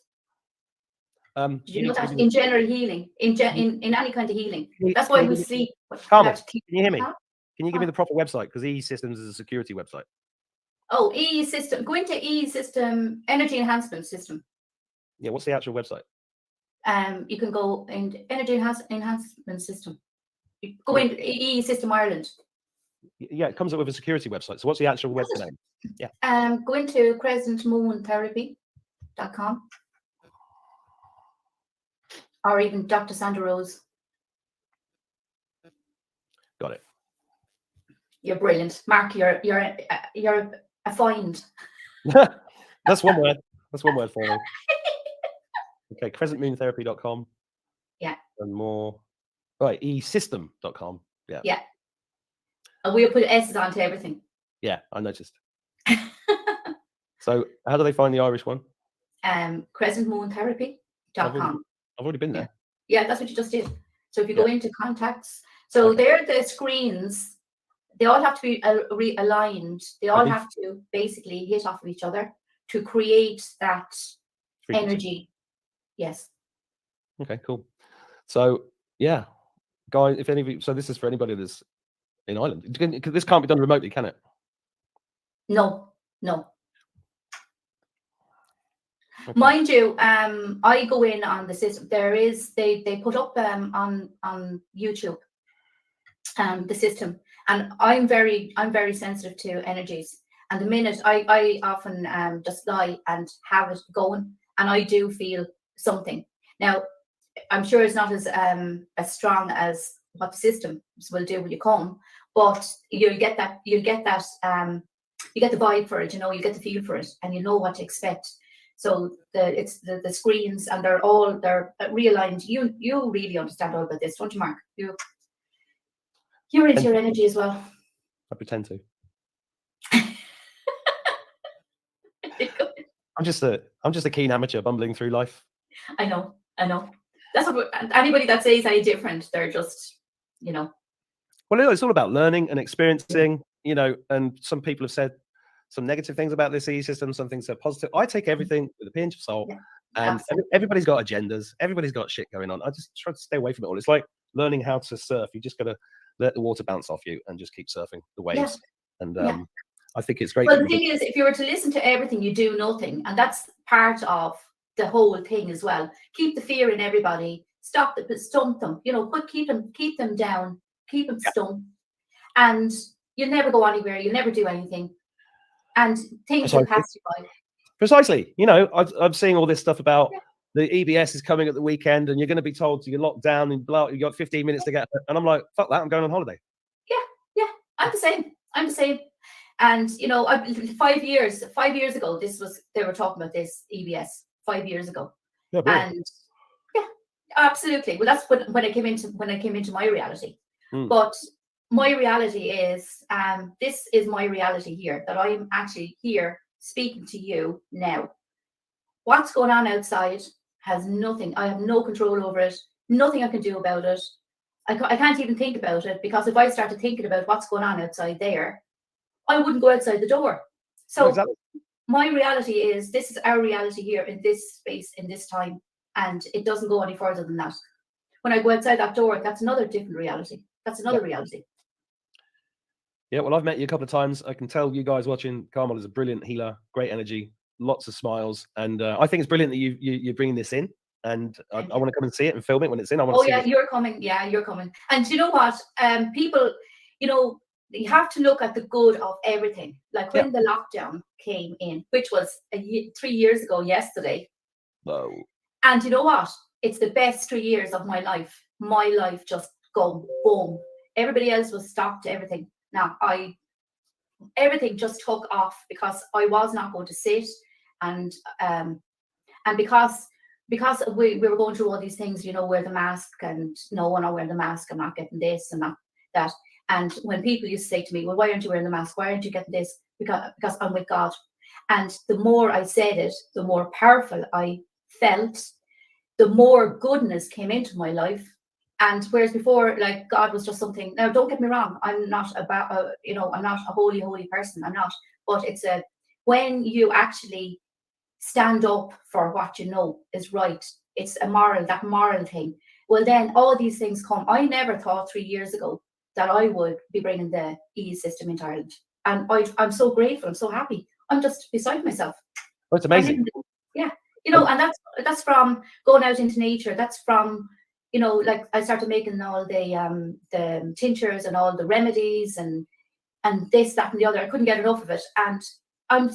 Did you know that in general healing, in any kind of healing? That's why we sleep. Carmen, can you hear me? Can you give me the proper website? Because EE Systems is a security website. Oh, EE System. Go into EE System, Energy Enhancement System. Yeah, what's the actual website? You can go in Energy Enhancement System. You go into EE System Ireland. Yeah, it comes up with a security website. So what's the actual website name? Yeah. Go into crescentmoontherapy.com or even Dr. Sandra Rose. Got it. You're brilliant, Mark. You're a find. That's one word. That's one word for me. Okay, crescentmoontherapy.com. Yeah. And more. Right, esystem.com. Yeah. Yeah. And we'll put S's onto everything. Yeah, I noticed. So how do they find the Irish one? Crescentmoontherapy.com. I've already been there. Yeah, that's what you just did. So if you go into contacts, so they're the screens, they all have to be realigned. They all have to basically hit off of each other to create that energy. Yes. Okay, cool. So yeah, guys, if any of you, so this is for anybody that's in Ireland. This can't be done remotely, can it? No, no. Okay. Mind you, I go in on the system. They put up on YouTube the system, and I'm very sensitive to energies. And the minute I often just lie and have it going, and I do feel something. Now, I'm sure it's not as strong as what the system will do when you come, but you'll get that you get the vibe for it, you get the feel for it, and you know what to expect. So the screens, and they're realigned. You really understand all about this, don't you, Mark? You're into your energy as well. I pretend to. I'm just a keen amateur bumbling through life. I know. That's what anybody that says any different, they're just, Well, it's all about learning and experiencing, and some people have said some negative things about this E system, some things are positive. I take everything with a pinch of salt, and everybody's got agendas. Everybody's got shit going on. I just try to stay away from it all. It's like learning how to surf. You just got to let the water bounce off you and just keep surfing the waves. And I think it's great. Well, the thing is, if you were to listen to everything, you do nothing. And that's part of the whole thing as well. Keep the fear in everybody. Stop them, stump them. Keep them down. Keep them stumped. And you'll never go anywhere. You'll never do anything. And things will pass you by. Precisely. I'm seeing all this stuff about the EBS is coming at the weekend, and you're going to be told you're locked down and you got 15 minutes to get. And I'm like, fuck that. I'm going on holiday. Yeah. I'm the same. And 5 years ago, they were talking about this EBS 5 years ago. Yeah, and absolutely. Well, that's when I came into my reality. But my reality is, this is my reality here, that I'm actually here speaking to you now. What's going on outside has nothing. I have no control over it. Nothing I can do about it. I can't even think about it, because if I started thinking about what's going on outside there, I wouldn't go outside the door. So my reality is, this is our reality here in this space, in this time, and it doesn't go any further than that. When I go outside that door, that's another different reality. That's another reality. Yeah, well, I've met you a couple of times. I can tell you guys watching, Carmel is a brilliant healer, great energy, lots of smiles, and I think it's brilliant that you're bringing this in. And I want to come and see it and film it when it's in. You're coming. Yeah, you're coming. And you know what? People, you have to look at the good of everything. Like when the lockdown came in, which was 3 years ago yesterday. Whoa. And you know what? It's the best 3 years of my life. My life just go boom. Everybody else was stopped. Everything. Now everything just took off, because I was not going to sit, and because we were going through all these things, wear the mask, and no one will wear the mask. I'm not getting this and not that. And when people used to say to me, well, why aren't you wearing the mask? Why aren't you getting this? Because I'm with God. And the more I said it, the more powerful I felt, the more goodness came into my life. And whereas before, like, God was just something. Now, don't get me wrong. I'm not I'm not a holy person. I'm not. But it's when you actually stand up for what you know is right. It's that moral thing. Well, then all these things come. I never thought 3 years ago that I would be bringing the E system into Ireland. And I'm so grateful. I'm so happy. I'm just beside myself. Oh, it's amazing. And that's from going out into nature. That's from, like, I started making all the tinctures and all the remedies and this, that, and the other. I couldn't get enough of it. And I'm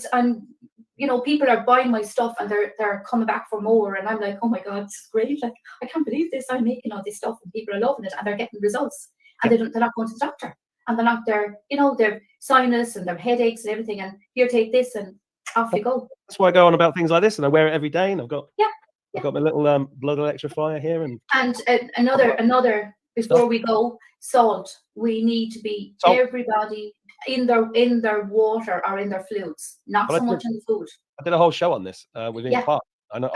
people are buying my stuff, and they're coming back for more. And I'm like, oh my God, this is great. Like, I can't believe this. I'm making all this stuff, and people are loving it, and they're getting results. And they're not going to the doctor, and they're not their sinus and their headaches and everything. And here, take this, and off you go. That's why I go on about things like this, and I wear it every day. And I've got my little blood electrifier here, and another before we go, salt. We need to be everybody in their water or in their fluids, not so much in the food. I did a whole show on this within Park. And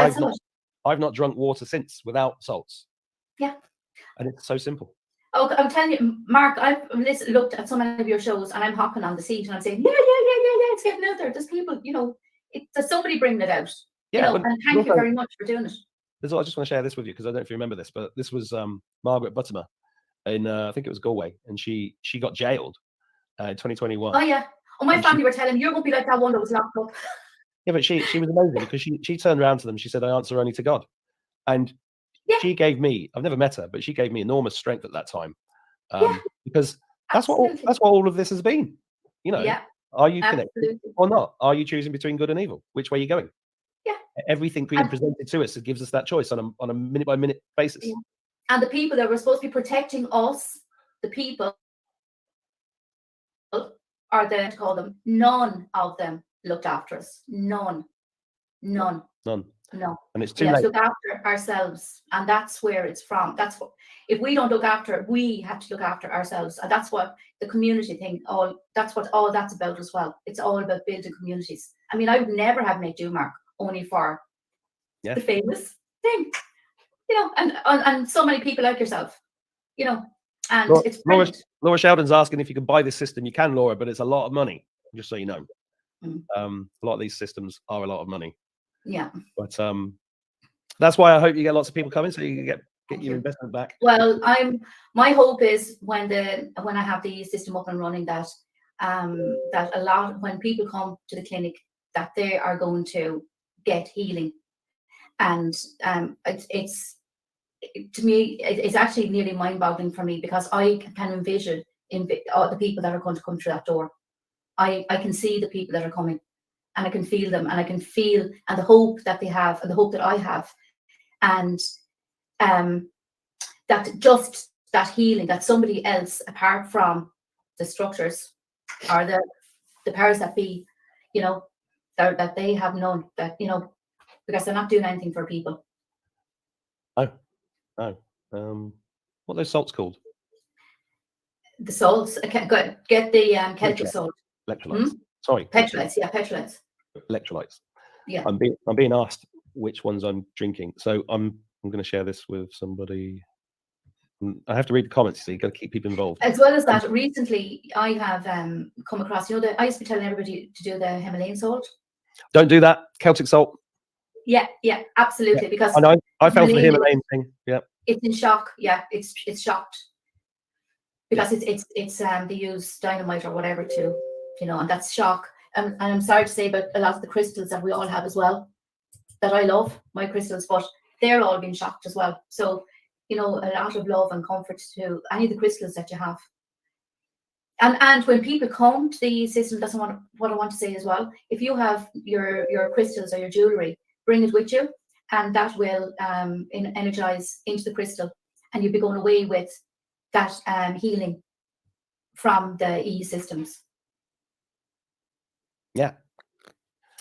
I've not drunk water since without salts. Yeah. And it's so simple. Oh, I'm telling you, Mark, I've looked at so many of your shows, and I'm hopping on the seat, and I'm saying, yeah, it's getting out there. There's people, there's somebody bringing it out. And thank you very much for doing it. this is what I just want to share this with you because I don't know if you remember this, but this was Margaret Buttimer in I think it was Galway, and she got jailed in 2021. Oh yeah. Oh, my And family were telling me, you're going to be like that one that was locked up. Yeah, but she was amazing because she turned around to them. She said, "I answer only to God," and Yeah. she gave me. I've never met her, but she gave me enormous strength at that time Yeah. because that's Absolutely. what all of this has been. You know, Yeah. are you connected Absolutely. or not? Are you choosing between good and evil? Which way are you going? Yeah. Everything being And- presented to us, it gives us that choice on a minute by minute basis. Yeah. And the people that were supposed to be protecting us, the people, are there to call them, none of them looked after us. None. None. No. And it's We too have late. to look after ourselves, and that's where it's from. That's what, if we don't look after it, we have to look after ourselves, and that's what the community thing. That's what all that's about as well. It's all about building communities. I mean, I would never have met Dumark only for Yeah. the famous thing, you know, and so many people like yourself, you know, and it's brilliant. Laura Sheldon's asking if you can buy this system. You can, Laura, but it's a lot of money. Just so you know, a lot of these systems are a lot of money. Yeah. But that's why I hope you get lots of people coming so you can get your investment back. Well, my hope is when I have the system up and running that when people come to the clinic that they are going to get healing, and to me it's actually nearly mind-boggling for me because I can envision the people that are going to come through that door. I can see the people that are coming, and I can feel them, and I can feel and the hope that they have, and the hope that I have, and that just that healing that somebody else apart from the structures or the powers that be, you know, that they have none, that, you know, because they're not doing anything for people. Oh, what are those salts called? The salts, get the Celtic salt. Electrolytes. Sorry, Petrolites, yeah, petrolites. electrolytes. Yeah. I'm being asked which ones I'm drinking, so I'm going to share this with somebody. I have to read the comments, so you got to keep people involved. As well as that, recently I have come across, you know, I used to be telling everybody to do the Himalayan salt. Don't do that. Celtic salt. Yeah, absolutely. Yeah. Because I know. I fell for the Himalayan, Himalayan thing. Yeah. it's in shock. Yeah, it's shocked because it's they use dynamite or whatever to, you know, and that's shock. And I'm sorry to say about a lot of the crystals that we all have as well, that I love my crystals, but they're all being shocked as well. So, you know, a lot of love and comfort to any of the crystals that you have. And when people come to the system, that's what I want to say as well. If you have your crystals or your jewelry, bring it with you, and that will energize into the crystal, and you'll be going away with that healing from the E systems. Yeah.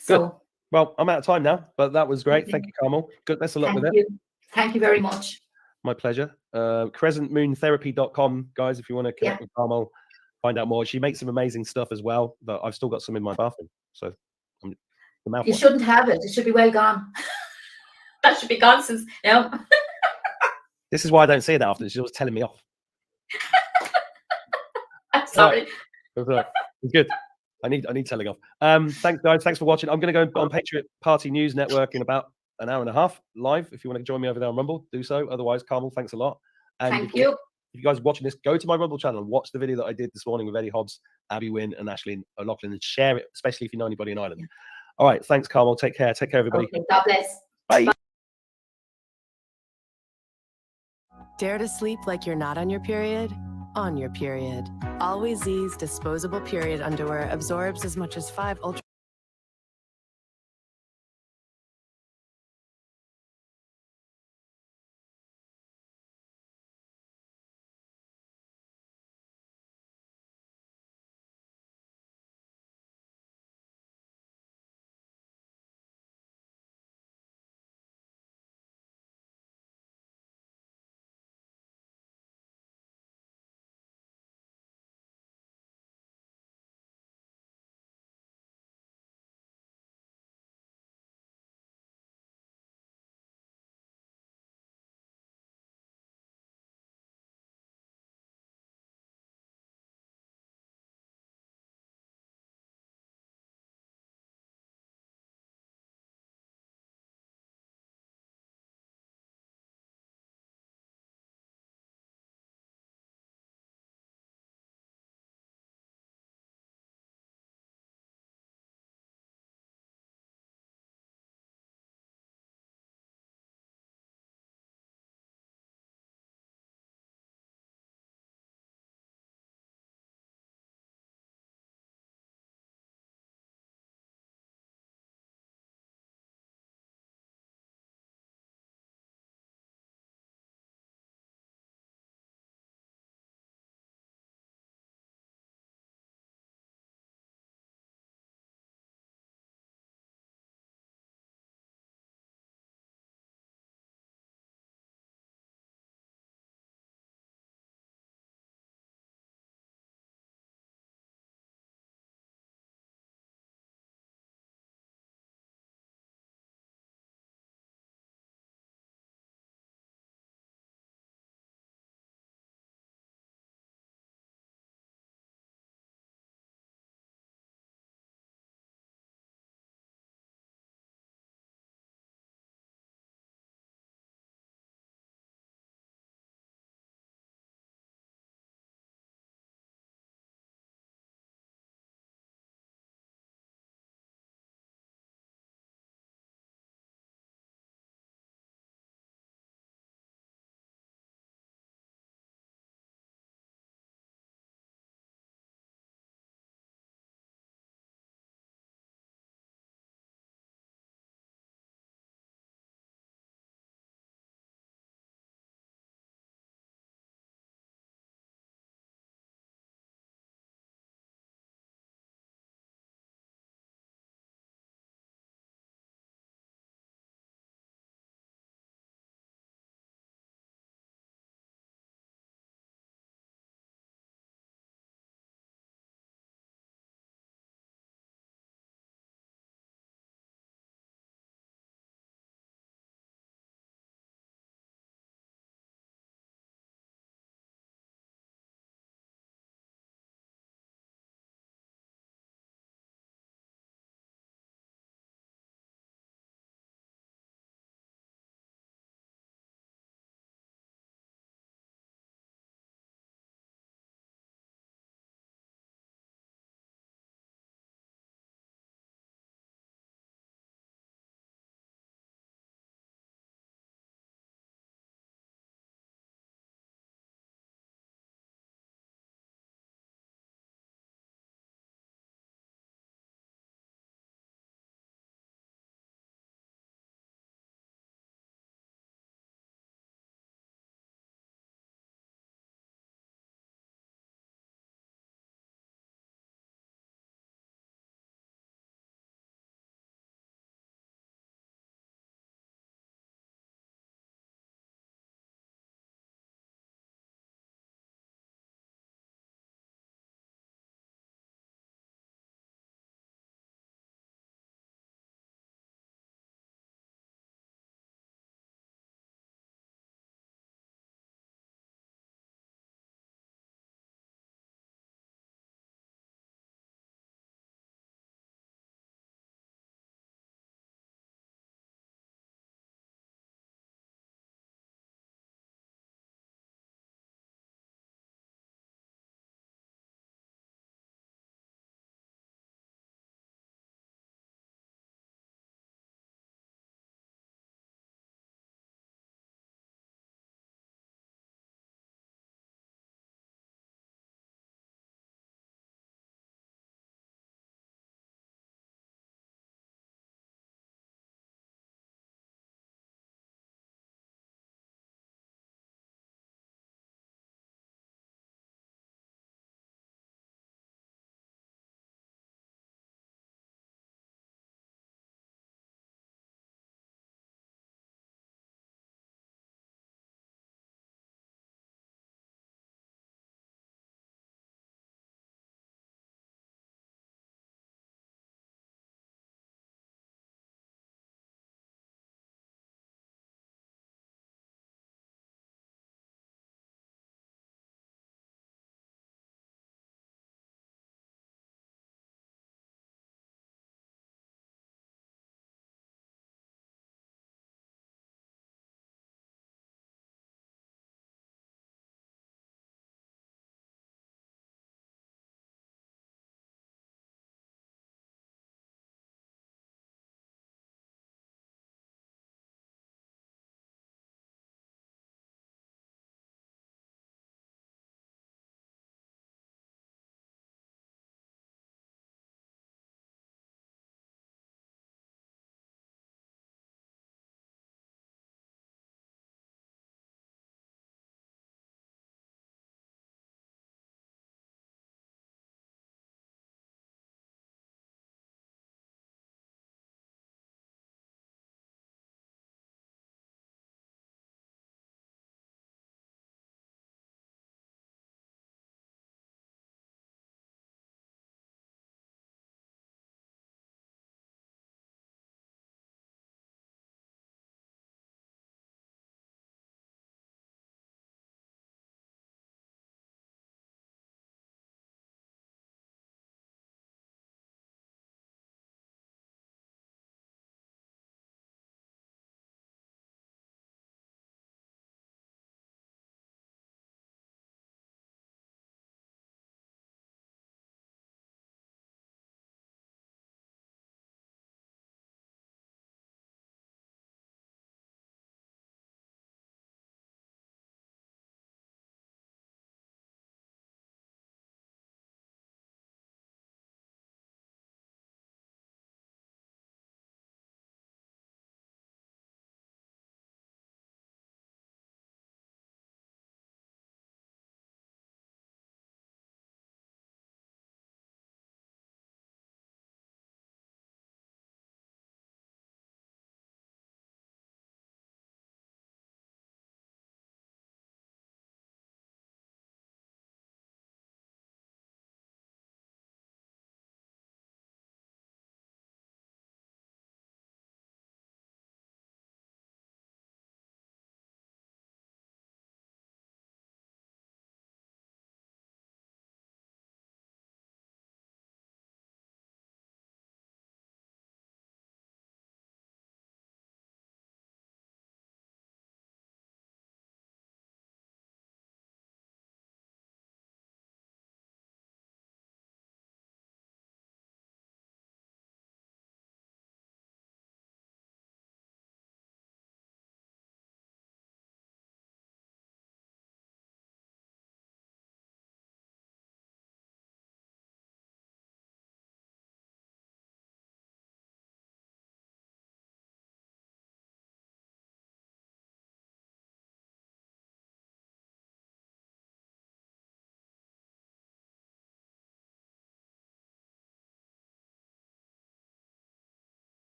So, good. Well, I'm out of time now, but that was great. Okay. Thank you, Carmel. Good. Best of luck with it. you. Thank you very much. My pleasure. CrescentMoonTherapy.com, guys, if you want to connect with Carmel, find out more. She makes some amazing stuff as well, but I've still got some in my bathroom. So I'm the mouthwash. You shouldn't have it. It should be well gone. That should be gone since now. This is why I don't say that often. She's always telling me off. I'm sorry. It's good. I need telling off. Thanks, guys. Thanks for watching. I'm going to go on Patriot Party News Network in about an hour and a half live. If you want to join me over there on Rumble, do so. Otherwise, Carmel, thanks a lot. And Thank you. If you guys are watching this, go to my Rumble channel and watch the video that I did this morning with Eddie Hobbs, Abby Wynn, and Ashley O'Loughlin, and share it, especially if you know anybody in Ireland. All right. Thanks, Carmel. Take care. Take care, everybody. Okay, God bless. Bye. Dare to sleep like you're not on your period? On your period. Always Z's disposable period underwear absorbs as much as 5 ultra